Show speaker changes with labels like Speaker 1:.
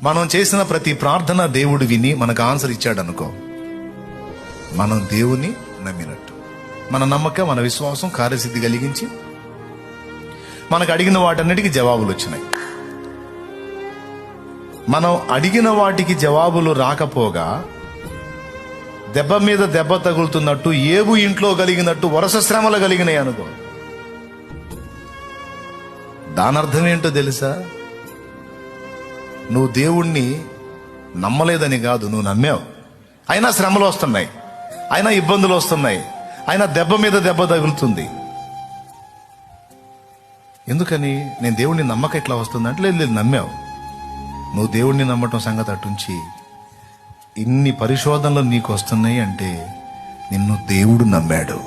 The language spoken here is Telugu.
Speaker 1: మనం చేసిన ప్రతి ప్రార్థన దేవుడు విని మనకు ఆన్సర్ ఇచ్చాడు అనుకో, మనం దేవుని నమ్మినట్టు. మన నమ్మకం, మన విశ్వాసం కార్యసిద్ధి కలిగించి మనకు అడిగిన వాటన్నిటికీ జవాబులు వచ్చినాయి. మనం అడిగిన వాటికి జవాబులు రాకపోగా దెబ్బ మీద దెబ్బ తగులుతున్నట్టు, ఏబు ఇంట్లో కలిగినట్టు వరుస శ్రమలు కలిగినాయి అనుకో, దాని అర్థం ఏంటో తెలుసా? నువ్వు దేవుణ్ణి నమ్మలేదని కాదు, నువ్వు నమ్మావు. అయినా శ్రమలు వస్తున్నాయి, అయినా ఇబ్బందులు వస్తున్నాయి, అయినా దెబ్బ మీద దెబ్బ తగులుతుంది. ఎందుకని? నేను దేవుణ్ణి నమ్మక ఇట్లా వస్తుందంటే, లేదు నమ్మావు. నువ్వు దేవుణ్ణి నమ్మటం సంగతి అటుంచి, ఇన్ని పరిశోధనలు నీకు వస్తున్నాయి అంటే నిన్ను దేవుడు నమ్మాడు.